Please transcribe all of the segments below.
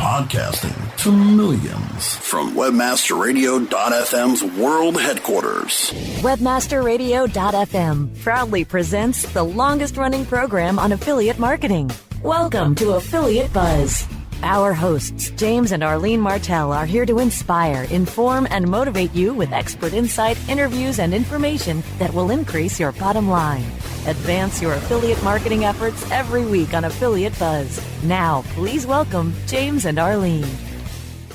Podcasting to millions from WebmasterRadio.fm's world headquarters. WebmasterRadio.fm proudly presents the longest-running program on affiliate marketing. Welcome to Affiliate Buzz. Our hosts, James and Arlene Martell, are here to inspire, inform, and motivate you with expert insight, interviews, and information that will increase your bottom line. Advance your affiliate marketing efforts every week on Affiliate Buzz. Now, please welcome James and Arlene.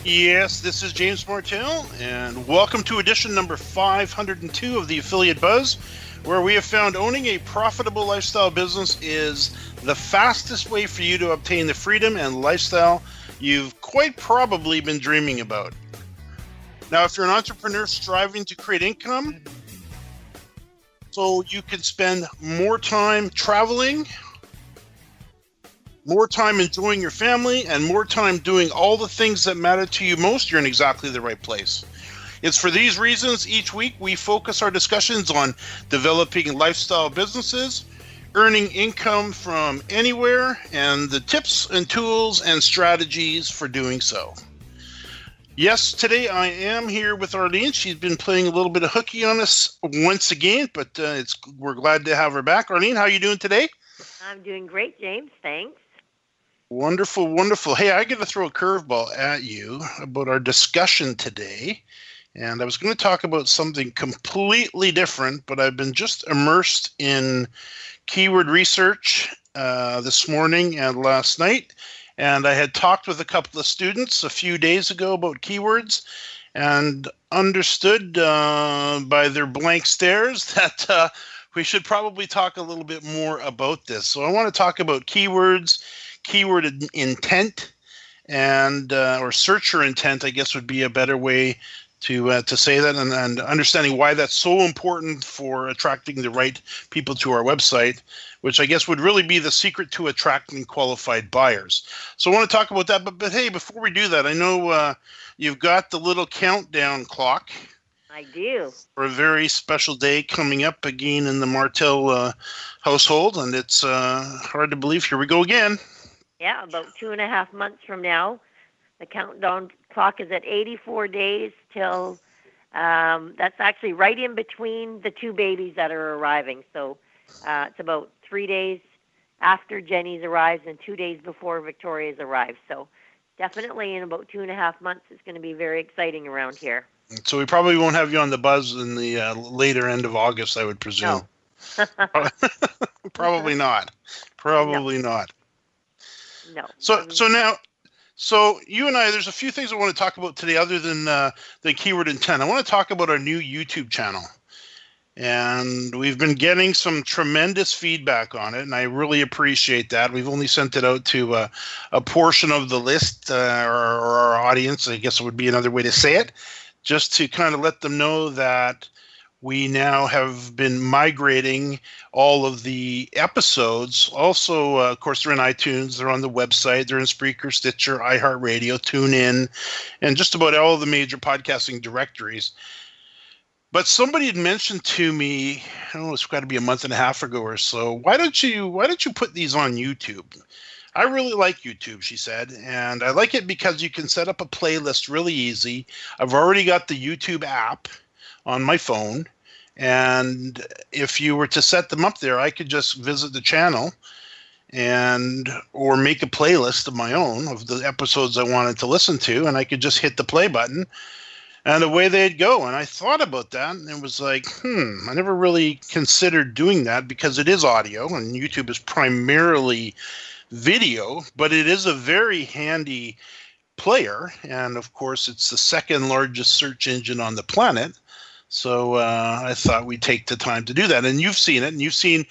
Yes, this is James Martell, and welcome to edition number 502 of the Affiliate Buzz, where we have found owning a profitable lifestyle business is the fastest way for you to obtain the freedom and lifestyle you've quite probably been dreaming about. Now, if you're an entrepreneur striving to create income, so you can spend more time traveling, more time enjoying your family, and more time doing all the things that matter to you most, you're in exactly the right place. It's for these reasons each week we focus our discussions on developing lifestyle businesses, earning income from anywhere, and the tips and tools and strategies for doing so. Yes, today I am here with Arlene. She's been playing a little bit of hooky on us once again, but we're glad to have her back. Arlene, how are you doing today? I'm doing great, James. Thanks. Wonderful, wonderful. Hey, I got to throw a curveball at you about our discussion today. And I was going to talk about something completely different, but I've been just immersed in keyword research this morning and last night. And I had talked with a couple of students a few days ago about keywords and understood by their blank stares that we should probably talk a little bit more about this. So I want to talk about keywords, keyword intent, and or searcher intent, I guess would be a better way to say that, and understanding why that's so important for attracting the right people to our website, which I guess would really be the secret to attracting qualified buyers. So I want to talk about that, but hey, before we do that, I know you've got the little countdown clock. I do. For a very special day coming up again in the Martell household, and it's hard to believe. Here we go again. Yeah, about 2.5 months from now. The countdown clock is at 84 days till that's actually right in between the two babies that are arriving. So it's about 3 days after Jenny's arrives and 2 days before Victoria's arrives. So definitely in about 2.5 months, it's going to be very exciting around here. So we probably won't have you on the buzz in the later end of August, I would presume. No. Probably not. Probably not. No. So you and I, there's a few things I want to talk about today other than the keyword intent. I want to talk about our new YouTube channel. And we've been getting some tremendous feedback on it, and I really appreciate that. We've only sent it out to a portion of the list or our audience, I guess it would be another way to say it, just to kind of let them know that we now have been migrating all of the episodes. Also, of course, they're in iTunes, they're on the website, they're in Spreaker, Stitcher, iHeartRadio, TuneIn, and just about all of the major podcasting directories. But somebody had mentioned to me, it's got to be a month and a half ago or so, why don't you put these on YouTube? I really like YouTube, she said, and I like it because you can set up a playlist really easy. I've already got the YouTube app on my phone, and if you were to set them up there, I could just visit the channel or make a playlist of my own of the episodes I wanted to listen to, and I could just hit the play button and away they'd go. And I thought about that and it was like, I never really considered doing that because it is audio and YouTube is primarily video, but it is a very handy player, and of course it's the second largest search engine on the planet. So I thought we'd take the time to do that. And you've seen it, and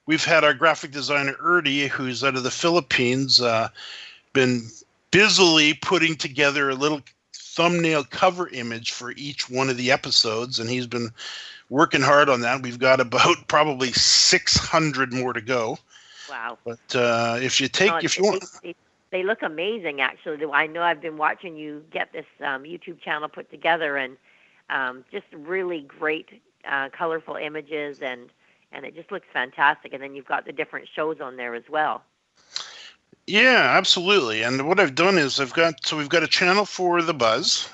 we've had our graphic designer, Erdi, who's out of the Philippines, been busily putting together a little thumbnail cover image for each one of the episodes, and he's been working hard on that. We've got about probably 600 more to go. Wow. But if you want... They look amazing, actually. I know I've been watching you get this YouTube channel put together, and just really great colorful images, and it just looks fantastic. And then you've got the different shows on there as well. Yeah, absolutely. And what I've done is we've got a channel for the Buzz,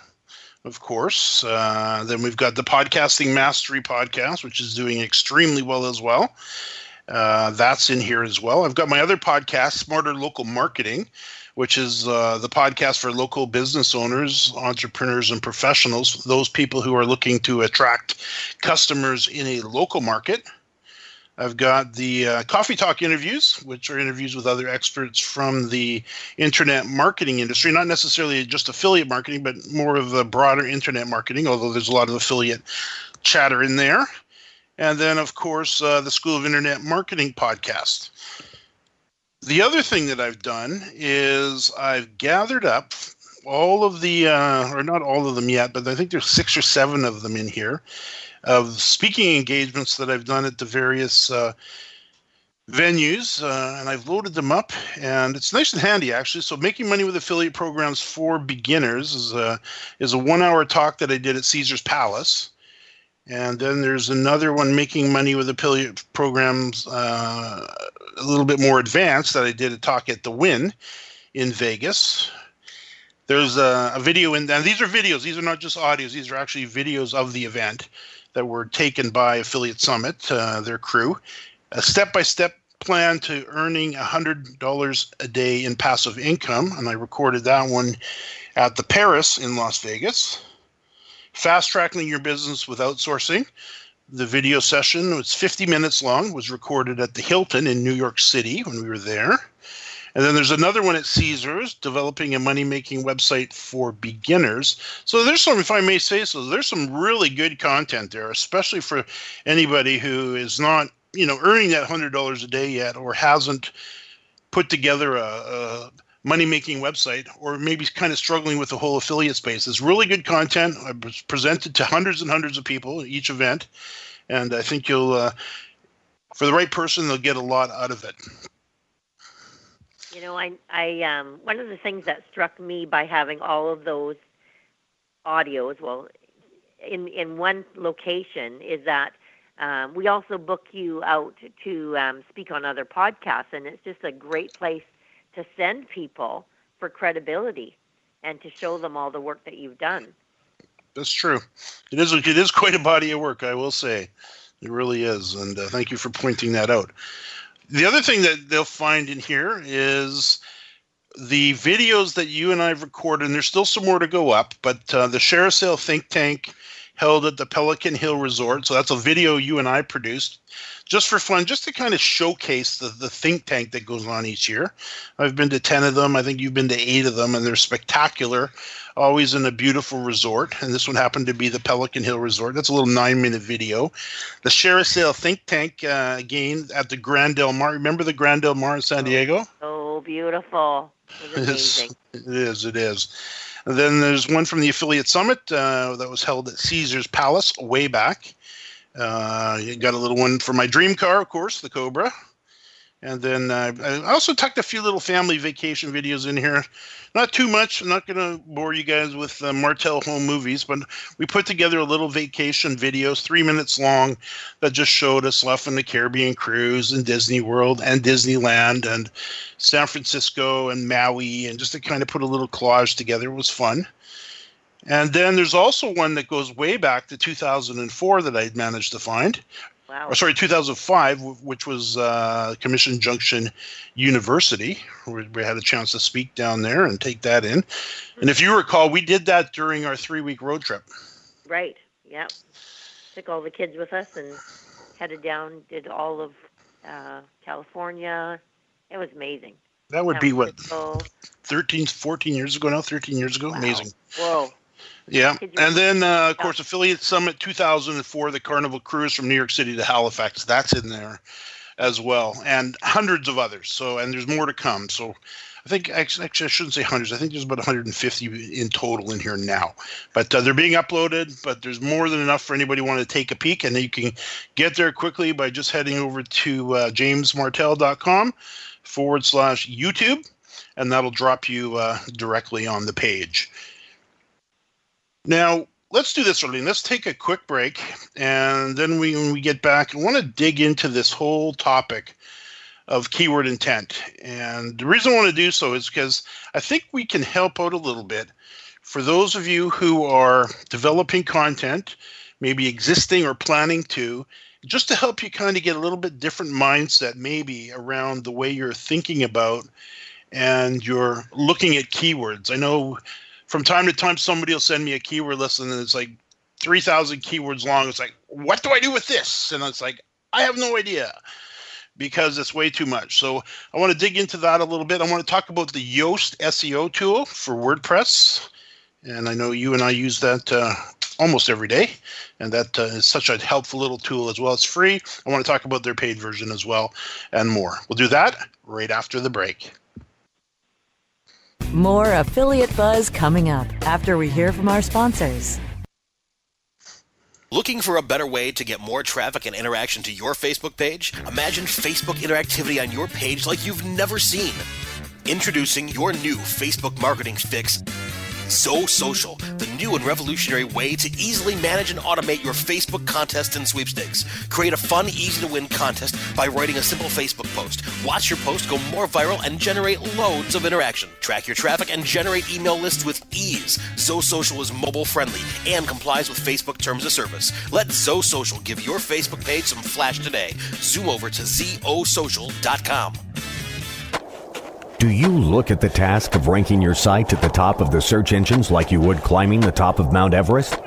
of course. Then we've got the Podcasting Mastery podcast, which is doing extremely well as well. That's in here as well. I've got my other podcast, Smarter Local Marketing, which is the podcast for local business owners, entrepreneurs, and professionals, those people who are looking to attract customers in a local market. I've got the Coffee Talk interviews, which are interviews with other experts from the internet marketing industry, not necessarily just affiliate marketing, but more of the broader internet marketing, although there's a lot of affiliate chatter in there. And then, of course, the School of Internet Marketing podcast. The other thing that I've done is I've gathered up all of the, or not all of them yet, but I think there's 6 or 7 of them in here, of speaking engagements that I've done at the various venues, and I've loaded them up, and it's nice and handy, actually. So making money with affiliate programs for beginners is a 1-hour talk that I did at Caesar's Palace. And then there's another one, making money with affiliate programs a little bit more advanced, that I did a talk at the Wynn in Vegas. There's a video and these are videos. These are not just audios. These are actually videos of the event that were taken by Affiliate Summit, their crew. A step-by-step plan to earning $100 a day in passive income, and I recorded that one at the Paris in Las Vegas. Fast-tracking your business with outsourcing. The video session was 50 minutes long, was recorded at the Hilton in New York City when we were there. And then there's another one at Caesars, developing a money-making website for beginners. So there's some, if I may say so, there's some really good content there, especially for anybody who is not, earning that $100 a day yet, or hasn't put together a money-making website, or maybe kind of struggling with the whole affiliate space. It's really good content. I was presented to hundreds and hundreds of people at each event, and I think you'll, for the right person, they'll get a lot out of it. I one of the things that struck me by having all of those audios, in one location, is that we also book you out to speak on other podcasts, and it's just a great place to send people for credibility and to show them all the work that you've done. That's true. It is quite a body of work, I will say. It really is, and thank you for pointing that out. The other thing that they'll find in here is the videos that you and I have recorded, and there's still some more to go up, but the Share a Sale Think Tank held at the Pelican Hill Resort. So that's a video you and I produced just for fun, just to kind of showcase the think tank that goes on each year. I've been to 10 of them. I think you've been to 8 of them, and they're spectacular, always in a beautiful resort. And this one happened to be the Pelican Hill Resort. That's a little 9-minute video. The Share a Sale Think Tank, again, at the Grand Del Mar. Remember the Grand Del Mar in San Diego? Oh, beautiful. It was amazing. It is. And then there's one from the Affiliate Summit that was held at Caesar's Palace way back. You got a little one for my dream car, of course, the Cobra. And then I also tucked a few little family vacation videos in here. Not too much. I'm not going to bore you guys with Martell home movies, but we put together a little vacation videos, 3 minutes long, that just showed us off on the Caribbean cruise and Disney World and Disneyland and San Francisco and Maui, and just to kind of put a little collage together. It was fun. And then there's also one that goes way back to 2004 that I'd managed to find. Wow. Or sorry, 2005, which was Commission Junction University, where we had a chance to speak down there and take that in. And if you recall, we did that during our 3-week road trip. Right, yeah. Took all the kids with us and headed down, did all of California. It was amazing. That would be, 14 years ago now? 13 years ago? Wow. Amazing. Whoa. Yeah, and then, of course, Affiliate Summit 2004, the Carnival Cruise from New York City to Halifax. That's in there as well, and hundreds of others. So, and there's more to come. So I think, actually, I shouldn't say hundreds. I think there's about 150 in total in here now. But they're being uploaded, but there's more than enough for anybody who want to take a peek. And you can get there quickly by just heading over to jamesmartell.com/YouTube, and that'll drop you directly on the page. Now, let's do this, Arlene. Let's take a quick break, and then when we get back, I want to dig into this whole topic of keyword intent. And the reason I want to do so is because I think we can help out a little bit for those of you who are developing content, maybe existing or planning to, just to help you kind of get a little bit different mindset maybe around the way you're thinking about and you're looking at keywords. I know from time to time somebody will send me a keyword list and it's like 3,000 keywords long. It's like, what do I do with this? And it's like, I have no idea because it's way too much. So I want to dig into that a little bit. I want to talk about the Yoast SEO tool for WordPress. And I know you and I use that almost every day. And that is such a helpful little tool as well. It's free. I want to talk about their paid version as well and more. We'll do that right after the break. More Affiliate Buzz coming up after we hear from our sponsors. Looking for a better way to get more traffic and interaction to your Facebook page? Imagine Facebook interactivity on your page like you've never seen. Introducing your new Facebook marketing fix, Zoe Social, the new and revolutionary way to easily manage and automate your Facebook contests and sweepstakes. Create a fun, easy-to-win contest by writing a simple Facebook post. Watch your post go more viral and generate loads of interaction. Track your traffic and generate email lists with ease. Zoe Social is mobile-friendly and complies with Facebook Terms of Service. Let Zoe Social give your Facebook page some flash today. Zoom over to zosocial.com. Do you look at the task of ranking your site at the top of the search engines like you would climbing the top of Mount Everest?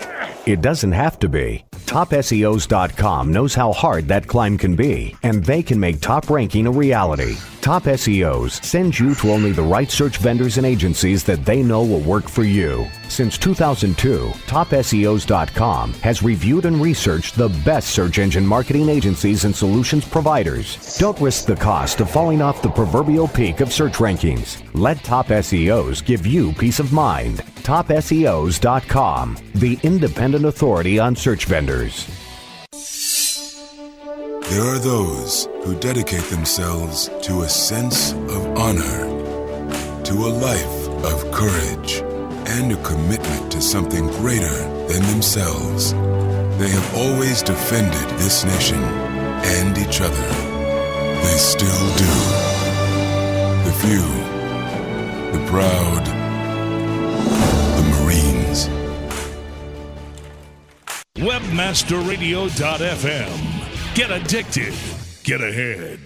It doesn't have to be. TopSEOs.com knows how hard that climb can be, and they can make top ranking a reality. Top SEOs sends you to only the right search vendors and agencies that they know will work for you. Since 2002, TopSEOs.com has reviewed and researched the best search engine marketing agencies and solutions providers. Don't risk the cost of falling off the proverbial peak of search rankings. Let Top SEOs give you peace of mind. TopSEOs.com, the independent authority on search vendors. There are those who dedicate themselves to a sense of honor, to a life of courage, and a commitment to something greater than themselves. They have always defended this nation and each other. They still do. The few, the proud, the Marines. Webmasterradio.fm. Get addicted. Get ahead.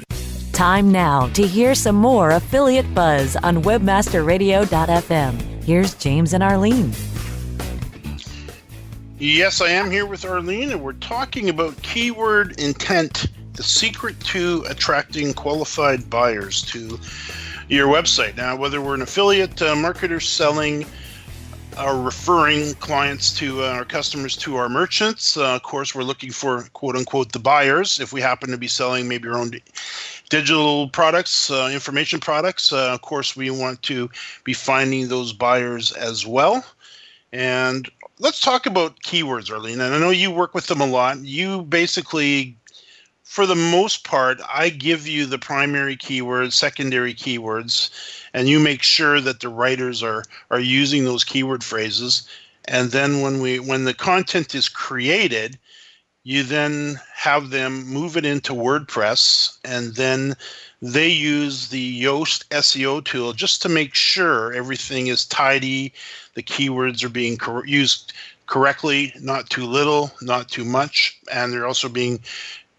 Time now to hear some more Affiliate Buzz on webmasterradio.fm. Here's James and Arlene. Yes, I am here with Arlene, and we're talking about keyword intent, the secret to attracting qualified buyers to your website. Now, whether we're an affiliate marketer selling or referring clients to our customers to our merchants, of course, we're looking for, quote unquote, the buyers. If we happen to be selling maybe our own digital products, information products, of course, we want to be finding those buyers as well. And let's talk about keywords, Arlene. And I know you work with them a lot. You basically, for the most part, I give you the primary keywords, secondary keywords, and you make sure that the writers are using those keyword phrases. And then when the content is created, you then have them move it into WordPress, and then they use the Yoast SEO tool just to make sure everything is tidy, the keywords are being used correctly, not too little, not too much, and they're also being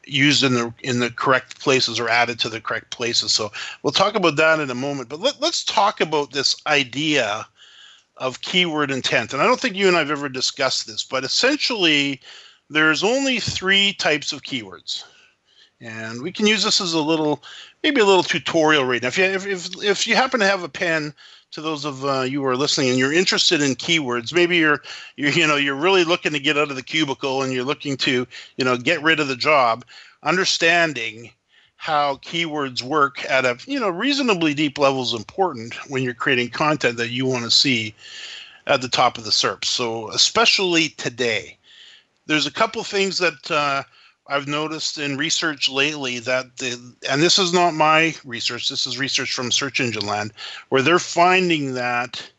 used in the correct places or added to the correct places. So we'll talk about that in a moment. But let's talk about this idea of keyword intent. And I don't think you and I have ever discussed this, but essentially there's only 3 types of keywords. And we can use this as maybe a little tutorial right now. If you happen to have a pen, to those of you who are listening and you're interested in keywords, maybe you're really looking to get out of the cubicle and you're looking to, get rid of the job, understanding how keywords work at a, reasonably deep level is important when you're creating content that you want to see at the top of the SERP. So especially today, there's a couple things that I've noticed in research lately and this is not my research, this is research from Search Engine Land, where they're finding that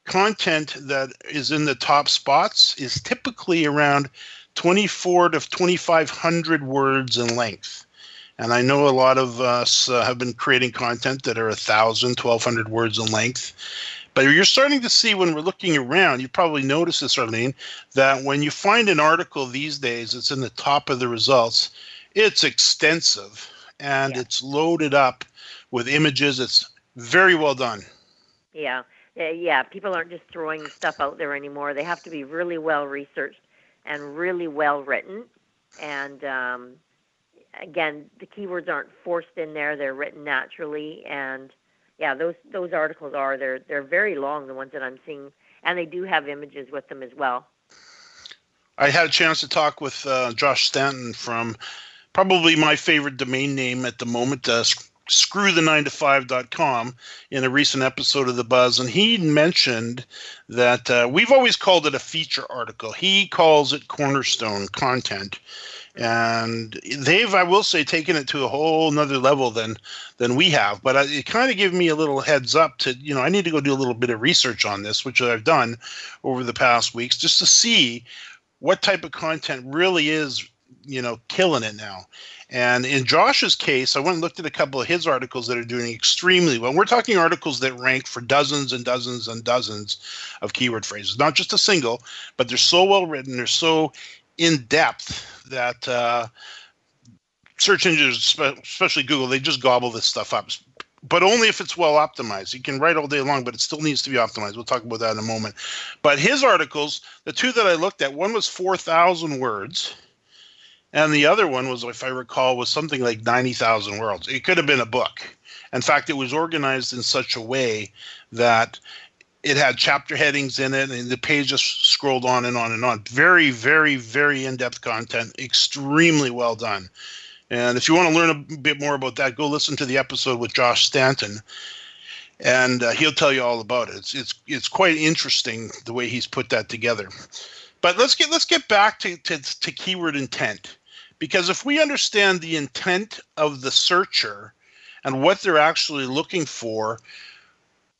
content that is in the top spots is typically around 24 to 2,500 words in length. And I know a lot of us have been creating content that are 1,000, 1,200 words in length. But you're starting to see when we're looking around, you probably noticed this, Arlene, that when you find an article these days, it's in the top of the results, it's extensive and it's loaded up with images. It's very well done. Yeah. Yeah, people aren't just throwing stuff out there anymore. They have to be really well researched and really well written. And again, the keywords aren't forced in there; they're written naturally. And yeah, those articles they're very long, the ones that I'm seeing, and they do have images with them as well. I had a chance to talk with Josh Stanton from probably my favorite domain name at the moment, screwthe9to5.com, in a recent episode of The Buzz, and he mentioned that we've always called it a feature article. He calls it cornerstone content. And they've, I will say, taken it to a whole nother level than we have. But it kind of gave me a little heads up to, I need to go do a little bit of research on this, which I've done over the past weeks, just to see what type of content really is, killing it now. And in Josh's case, I went and looked at a couple of his articles that are doing extremely well. We're talking articles that rank for dozens and dozens and dozens of keyword phrases, not just a single, but they're so well written, they're so in depth that search engines, especially Google, they just gobble this stuff up. But only if it's well optimized. You can write all day long, but it still needs to be optimized. We'll talk about that in a moment. But his articles, the two that I looked at, one was 4,000 words. And the other one was, if I recall, was something like 90,000 words. It could have been a book. In fact, it was organized in such a way that it had chapter headings in it, and the page just scrolled on and on and on. Very, very, very in-depth content, extremely well done. And if you want to learn a bit more about that, go listen to the episode with Josh Stanton, and he'll tell you all about it. It's quite interesting the way he's put that together. But let's get back to keyword intent. Because if we understand the intent of the searcher and what they're actually looking for,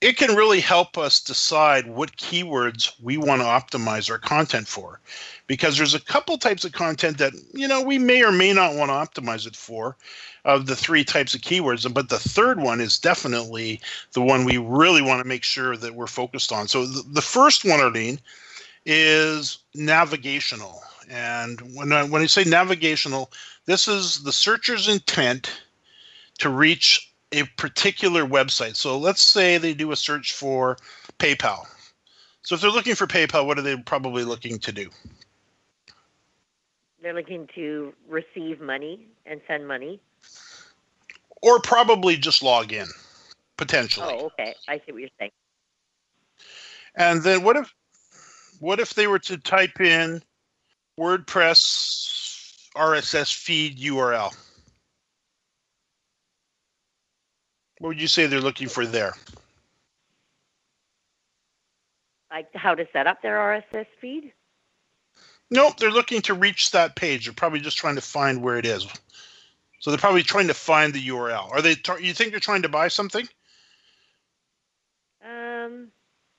it can really help us decide what keywords we want to optimize our content for. Because there's a couple types of content that, we may or may not want to optimize it for, of the three types of keywords. But the third one is definitely the one we really want to make sure that we're focused on. So the first one, Arlene, is navigational. And when I say navigational, this is the searcher's intent to reach a particular website. So let's say they do a search for PayPal. So if they're looking for PayPal, what are they probably looking to do? They're looking to receive money and send money. Or probably just log in, potentially. Oh, okay. I see what you're saying. And then what if they were to type in WordPress RSS feed URL? What would you say they're looking for there? Like how to set up their RSS feed? Nope, they're looking to reach that page. They're probably just trying to find where it is. So they're probably trying to find the URL. Are they? You think they're trying to buy something?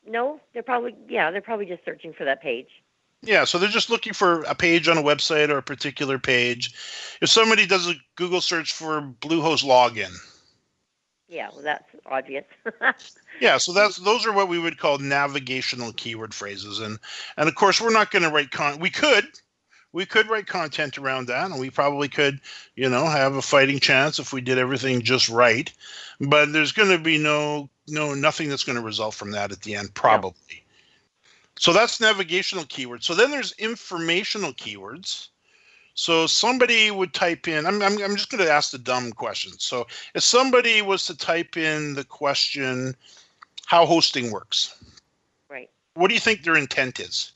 No, they're probably just searching for that page. Yeah, so they're just looking for a page on a website or a particular page. If somebody does a Google search for Bluehost login. Yeah, well, that's obvious. Yeah, so those are what we would call navigational keyword phrases, and of course we're not going to write we could write content around that, and we probably could, have a fighting chance if we did everything just right. But there's going to be nothing that's going to result from that at the end, probably. No. So that's navigational keywords. So then there's informational keywords. So somebody would type in, I'm just going to ask the dumb question. So if somebody was to type in the question, how hosting works, right? What do you think their intent is?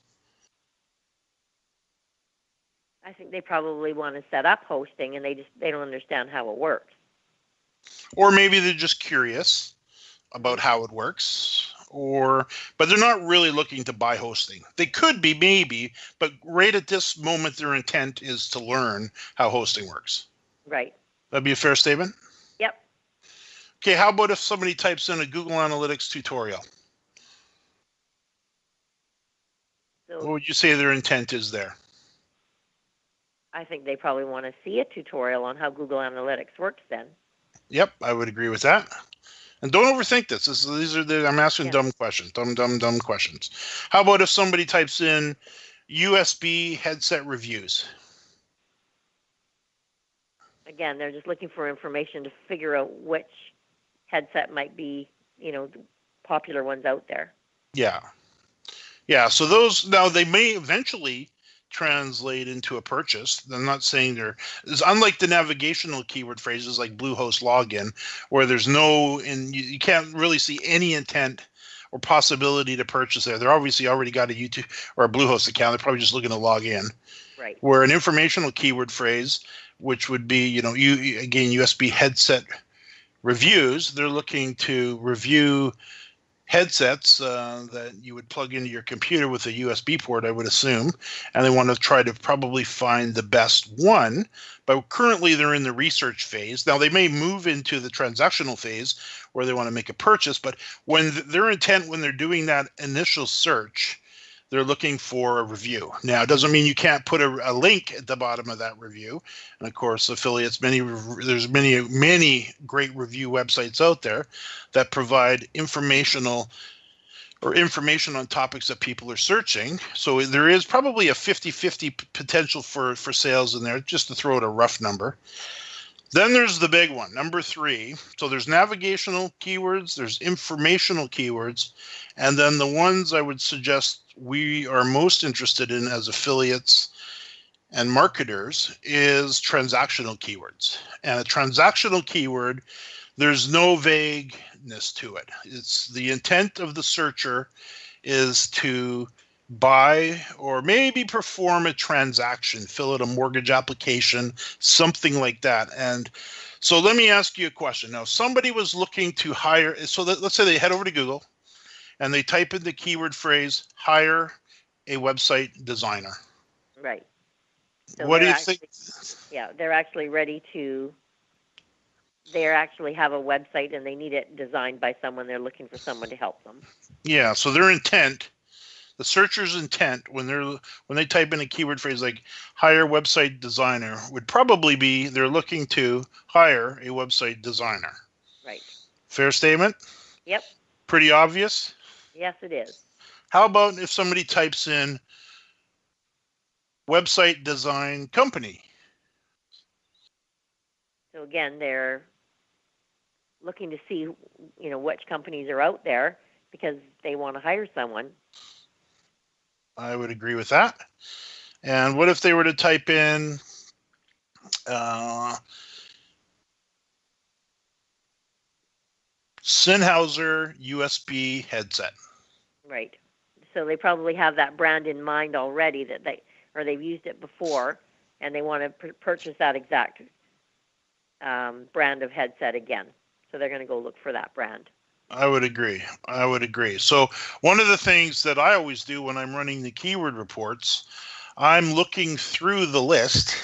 I think they probably want to set up hosting, and they don't understand how it works. Or maybe they're just curious about how it works, but they're not really looking to buy hosting. They could be, maybe, but right at this moment, their intent is to learn how hosting works. Right. That'd be a fair statement? Yep. Okay, how about if somebody types in a Google Analytics tutorial? So, what would you say their intent is there? I think they probably want to see a tutorial on how Google Analytics works then. Yep, I would agree with that. And don't overthink this. I'm asking dumb questions. Dumb questions. How about if somebody types in USB headset reviews? Again, they're just looking for information to figure out which headset might be, the popular ones out there. Yeah. Yeah, so those, now they may eventually translate into a purchase. I'm not saying it's unlike the navigational keyword phrases like Bluehost login, where there's and you can't really see any intent or possibility to purchase there. They're obviously already got a YouTube or a Bluehost account. They're probably just looking to log in. Right. Where an informational keyword phrase, which would be, again, USB headset reviews, they're looking to review headsets that you would plug into your computer with a USB port, I would assume, and they want to try to probably find the best one. But currently they're in the research phase. Now they may move into the transactional phase where they want to make a purchase, but when their intent when they're doing that initial search, they're looking for a review. Now, it doesn't mean you can't put a link at the bottom of that review. And of course, affiliates, there's many great review websites out there that provide information on topics that people are searching. So there is probably a 50-50 potential for sales in there, just to throw out a rough number. Then there's the big one, number 3. So there's navigational keywords, there's informational keywords, and then the ones I would suggest we are most interested in as affiliates and marketers is transactional keywords. And a transactional keyword, there's no vagueness to it. It's the intent of the searcher is to buy or maybe perform a transaction, fill out a mortgage application, something like that. And so let me ask you a question. Now, somebody was looking to hire, so let's say they head over to Google and they type in the keyword phrase, hire a website designer. Right. So what do you think? Yeah, they're actually ready to, they actually have a website and they need it designed by someone. They're looking for someone to help them. Yeah, so their intent, the searcher's intent when they type in a keyword phrase like hire website designer would probably be they're looking to hire a website designer. Right. Fair statement? Yep. Pretty obvious? Yes, it is. How about if somebody types in website design company? So again, they're looking to see, which companies are out there because they want to hire someone. I would agree with that. And what if they were to type in Sennheiser USB headset? Right. So they probably have that brand in mind already they've used it before, and they want to purchase that exact brand of headset again. So they're going to go look for that brand. I would agree. So one of the things that I always do when I'm running the keyword reports, I'm looking through the list,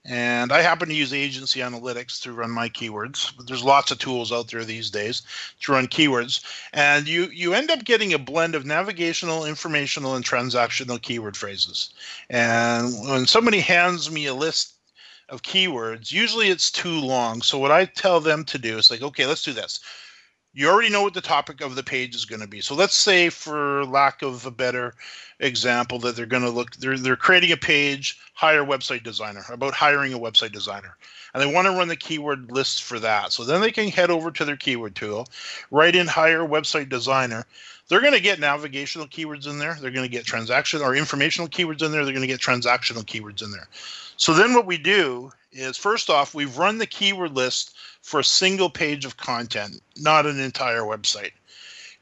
and I happen to use Agency Analytics to run my keywords. But there's lots of tools out there these days to run keywords, and you end up getting a blend of navigational, informational, and transactional keyword phrases. And when somebody hands me a list of keywords, usually it's too long. So what I tell them to do is like, okay, let's do this. You already know what the topic of the page is going to be. So let's say, for lack of a better example, that they're creating a page, hire website designer, about hiring a website designer. And they want to run the keyword list for that. So then they can head over to their keyword tool, write in hire website designer. They're going to get navigational keywords in there. They're going to get transaction or informational keywords in there. They're going to get transactional keywords in there. So then what we do is, first off, we've run the keyword list for a single page of content, not an entire website.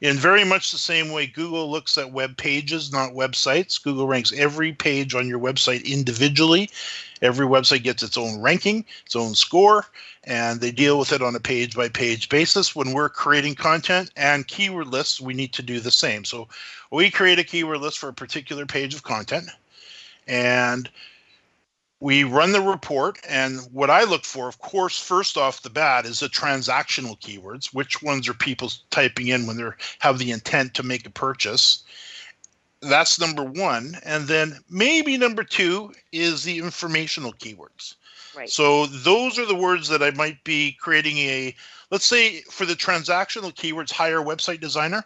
In very much the same way Google looks at web pages, not websites. Google ranks every page on your website individually. Every website gets its own ranking, its own score, and they deal with it on a page-by-page basis. When we're creating content and keyword lists, we need to do the same. So we create a keyword list for a particular page of content, and we run the report, and what I look for, of course, first off the bat is the transactional keywords. Which ones are people typing in when they have the intent to make a purchase? That's number one. And then maybe number two is the informational keywords. Right. So those are the words that I might be creating let's say for the transactional keywords, hire website designer.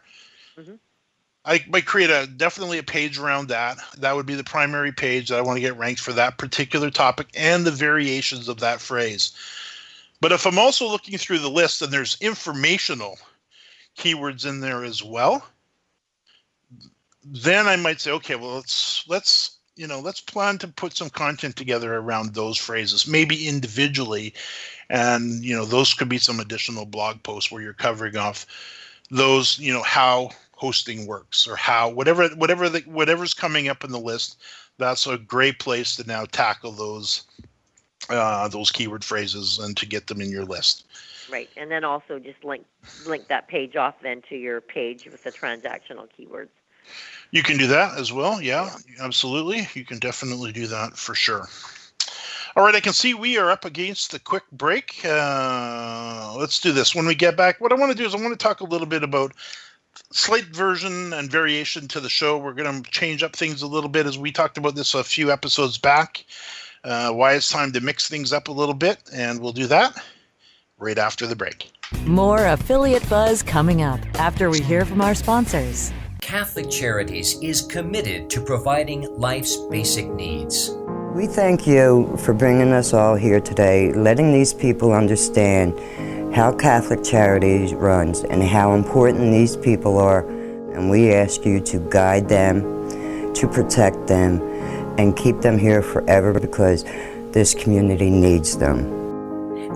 Mm-hmm. I might create definitely a page around that. That would be the primary page that I want to get ranked for that particular topic and the variations of that phrase. But if I'm also looking through the list and there's informational keywords in there as well, then I might say, okay, well, let's plan to put some content together around those phrases, maybe individually. And, those could be some additional blog posts where you're covering off those, how hosting works or how whatever's coming up in the list. That's a great place to now tackle those keyword phrases and to get them in your list. Right, and then also just link that page off then to your page with the transactional keywords. You can do that as well. Yeah, absolutely. You can definitely do that for sure. All right, I can see we are up against the quick break. Let's do this. When we get back, what I want to do is I want to talk a little bit about slight version and variation to the show. We're going to change up things a little bit, as we talked about this a few episodes back. Why it's time to mix things up a little bit, and we'll do that right after the break. More Affiliate Buzz coming up after we hear from our sponsors. Catholic Charities is committed to providing life's basic needs. We thank you for bringing us all here today, letting these people understand how Catholic Charities runs and how important these people are. And we ask you to guide them, to protect them, and keep them here forever because this community needs them.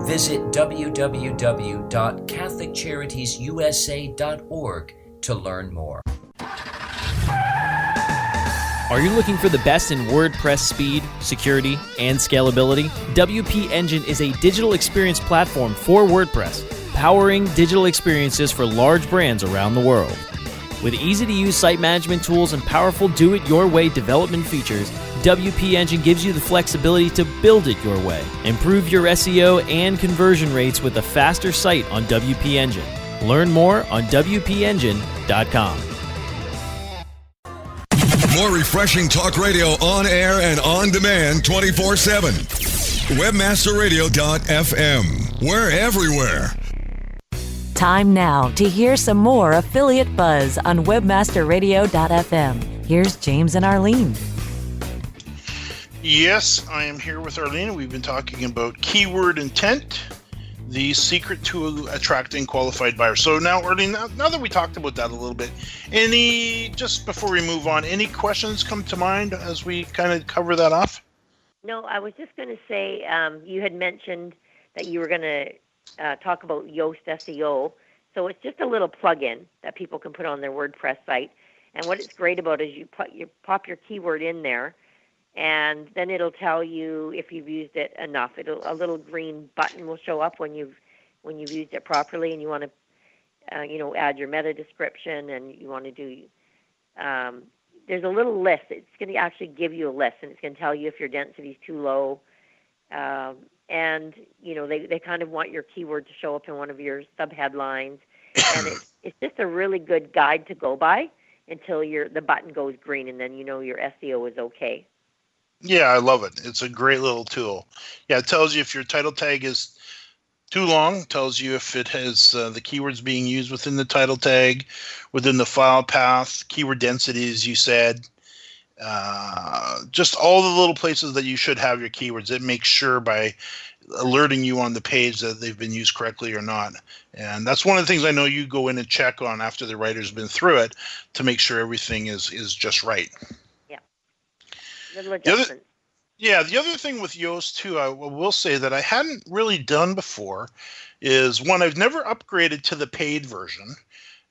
Visit www.catholiccharitiesusa.org to learn more. Are you looking for the best in WordPress speed, security, and scalability? WP Engine is a digital experience platform for WordPress, powering digital experiences for large brands around the world. With easy-to-use site management tools and powerful do-it-your-way development features, WP Engine gives you the flexibility to build it your way. Improve your SEO and conversion rates with a faster site on WP Engine. Learn more on WPEngine.com. More refreshing talk radio on air and on demand 24/7. Webmasterradio.fm. We're everywhere. Time now to hear some more Affiliate Buzz on webmasterradio.fm. Here's James and Arlene. Yes, I am here with Arlene. We've been talking about keyword intent, the secret to attracting qualified buyers. So now, Arlene, now that we talked about that a little bit, just before we move on, any questions come to mind as we kind of cover that off? No, I was just going to say, you had mentioned that you were going to talk about Yoast Seo. So it's just a little plug-in that people can put on their WordPress site. And what it's great about is you pop your keyword in there, and then it'll tell you if you've used it enough. A little green button will show up when you've used it properly, and you want to add your meta description, and you want to do. There's a little list. It's going to actually give you a list, and it's going to tell you if your density is too low. And they kind of want your keyword to show up in one of your subheadlines, and it's just a really good guide to go by until the button goes green, and then your SEO is okay. Yeah, I love it. It's a great little tool. Yeah, it tells you if your title tag is too long, tells you if it has the keywords being used within the title tag, within the file path, keyword density, as you said, just all the little places that you should have your keywords. It makes sure by alerting you on the page that they've been used correctly or not. And that's one of the things I know you go in and check on after the writer's been through it to make sure everything is just right. Little adjustments. The other thing with Yoast too, I will say that I hadn't really done before is one, I've never upgraded to the paid version.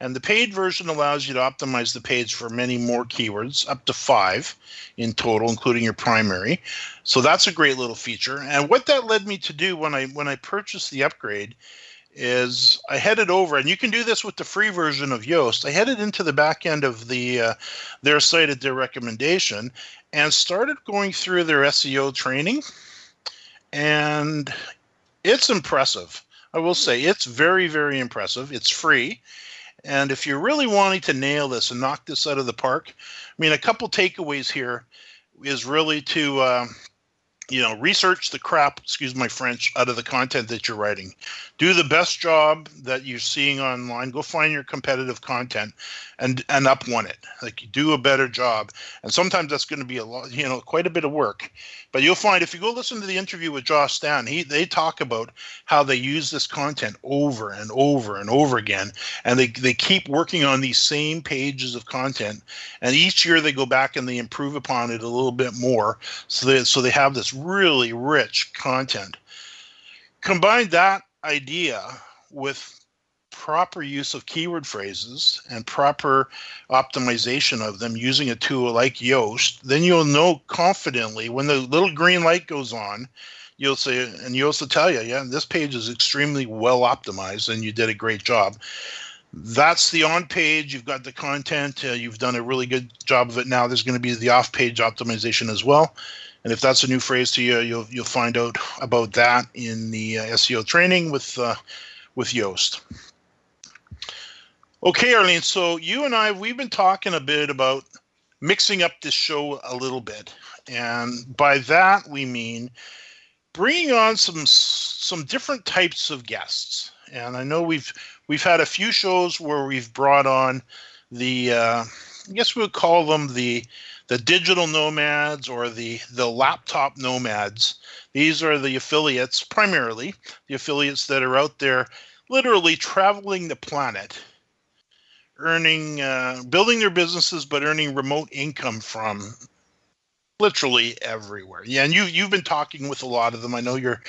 And the paid version allows you to optimize the page for many more keywords, up to 5 in total, including your primary. So that's a great little feature. And what that led me to do when I purchased the upgrade is I headed over, and you can do this with the free version of Yoast. I headed into the back end of their site at their recommendation and started going through their SEO training. And it's impressive. I will say it's very, very impressive. It's free. And if you're really wanting to nail this and knock this out of the park, I mean, a couple takeaways here is really to, research the crap, excuse my French, out of the content that you're writing. Do the best job that you're seeing online. Go find your competitive content and up one it. Like, do a better job. And sometimes that's going to be a lot, quite a bit of work. But you'll find if you go listen to the interview with Josh Stan, they talk about how they use this content over and over and over again. And they keep working on these same pages of content. And each year they go back and they improve upon it a little bit more. So they have this really rich content. Combine that idea with proper use of keyword phrases and proper optimization of them using a tool like Yoast, then you'll know confidently when the little green light goes on, you'll say, and Yoast will tell you, yeah, this page is extremely well optimized and you did a great job. That's the on page. You've got the content. You've done a really good job of it. Now there's going to be the off page optimization as well. And if that's a new phrase to you, you'll find out about that in the SEO training with Yoast. Okay, Arlene, so you and I, we've been talking a bit about mixing up this show a little bit. And by that, we mean bringing on some different types of guests. And I know we've had a few shows where we've brought on the, I guess we would call them the digital nomads or the laptop nomads. These are the affiliates, primarily the affiliates that are out there literally traveling the planet, earning, building their businesses, but earning remote income from literally everywhere. Yeah, and you've been talking with a lot of them. I know you're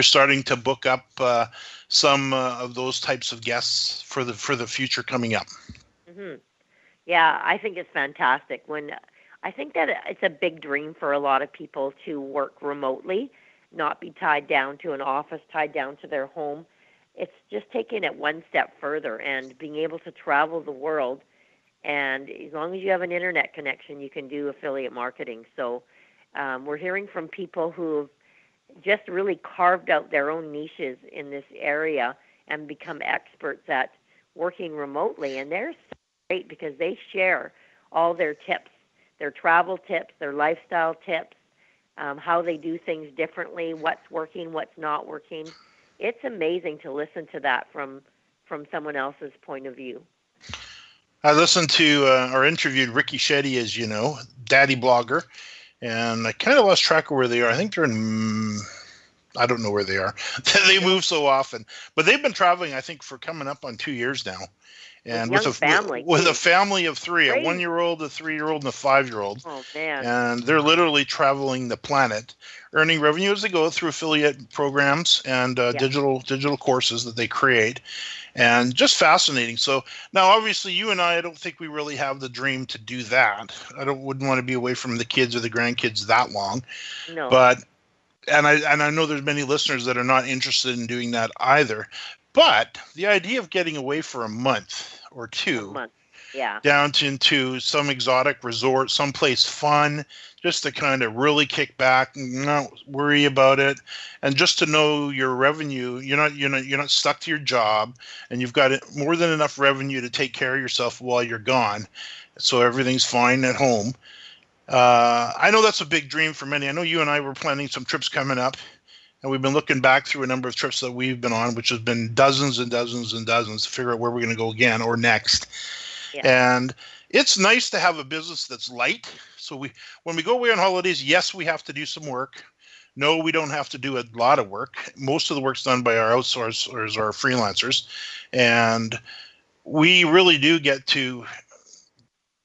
starting to book up some of those types of guests for the future coming up. Mm-hmm. Yeah, I think it's fantastic. I think that it's a big dream for a lot of people to work remotely, not be tied down to an office, tied down to their home. It's just taking it one step further and being able to travel the world. And as long as you have an internet connection, you can do affiliate marketing. So we're hearing from people who have just really carved out their own niches in this area and become experts at working remotely. And they're so great because they share all their tips, their travel tips, their lifestyle tips, how they do things differently, what's working, what's not working. It's amazing to listen to that from someone else's point of view. I listened to or interviewed Ricky Shetty, as you know, daddy blogger, and I kind of lost track of where they are. I think they're in, I don't know where they are. They move so often, but they've been traveling, I think, for coming up on 2 years now. And with a family of three, Great. A 1-year-old, a 3-year-old, and a 5-year-old. Oh, man. And they're literally traveling the planet, earning revenue as they go through affiliate programs and digital courses that they create. And just fascinating. So now, obviously, you and I don't think we really have the dream to do that. Wouldn't want to be away from the kids or the grandkids that long. No. But and I know there's many listeners that are not interested in doing that either. But the idea of getting away for a month or two, down into some exotic resort, someplace fun, just to kind of really kick back and not worry about it, and just to know your revenue, you're not stuck to your job, and you've got more than enough revenue to take care of yourself while you're gone, so everything's fine at home. I know that's a big dream for many. I know you and I were planning some trips coming up. And we've been looking back through a number of trips that we've been on, which has been dozens and dozens and dozens to figure out where we're going to go again or next. Yeah. And it's nice to have a business that's light. So when we go away on holidays, yes, we have to do some work. No, we don't have to do a lot of work. Most of the work's done by our outsourcers or our freelancers. And we really do get to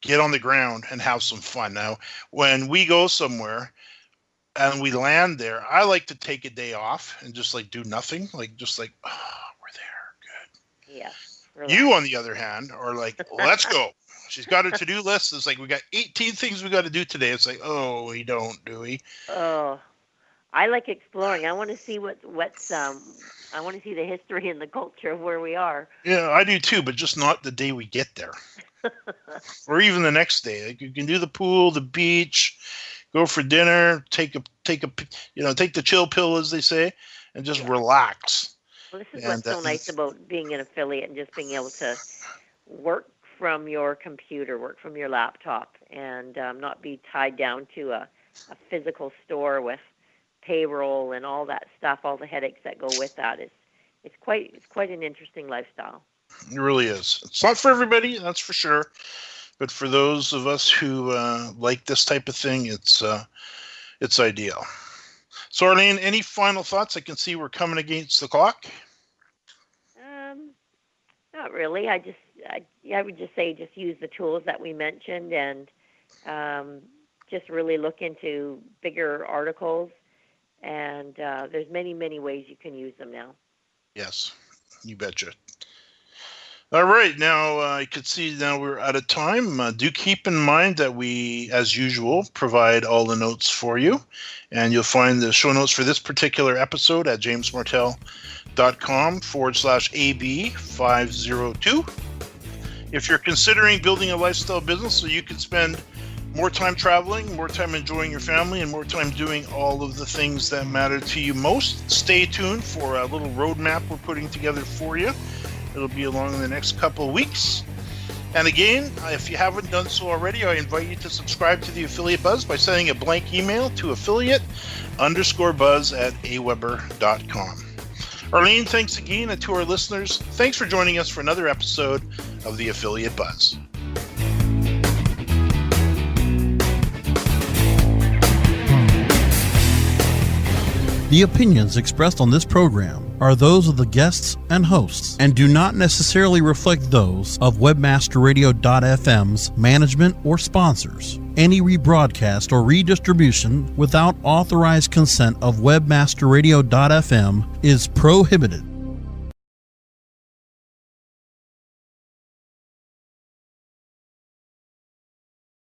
get on the ground and have some fun. Now, when we go somewhere, and we land there, I like to take a day off and just do nothing. We're there. Good. Yeah. You, on the other hand, are let's go. She's got her to-do list. It's we got 18 things we got to do today. It's oh, we don't, do we? Oh, I like exploring. I want to see what's I want to see the history and the culture of where we are. Yeah, I do too, but just not the day we get there. Or even the next day. You can do the pool, the beach, go for dinner, take the chill pill, as they say, and just relax. Well, this is what's so nice about being an affiliate and just being able to work from your computer, work from your laptop, and not be tied down to a physical store with payroll and all that stuff, all the headaches that go with that. It's quite an interesting lifestyle. It really is. It's not for everybody, that's for sure. But for those of us who like this type of thing, it's ideal. So, Arlene, any final thoughts? I can see we're coming against the clock. Not really. I would just say just use the tools that we mentioned and just really look into bigger articles. And there's many ways you can use them now. Yes, you betcha. All right, now I could see now we're out of time. Do keep in mind that we, as usual, provide all the notes for you. And you'll find the show notes for this particular episode at jamesmartell.com/AB502. If you're considering building a lifestyle business so you can spend more time traveling, more time enjoying your family, and more time doing all of the things that matter to you most, stay tuned for a little roadmap we're putting together for you. It'll be along in the next couple of weeks. And again, if you haven't done so already, I invite you to subscribe to the Affiliate Buzz by sending a blank email to affiliate_buzz@aweber.com. Arlene, thanks again, and to our listeners, thanks for joining us for another episode of the Affiliate Buzz. The opinions expressed on this program are those of the guests and hosts and do not necessarily reflect those of webmasterradio.fm's management or sponsors. Any rebroadcast or redistribution without authorized consent of webmasterradio.fm is prohibited.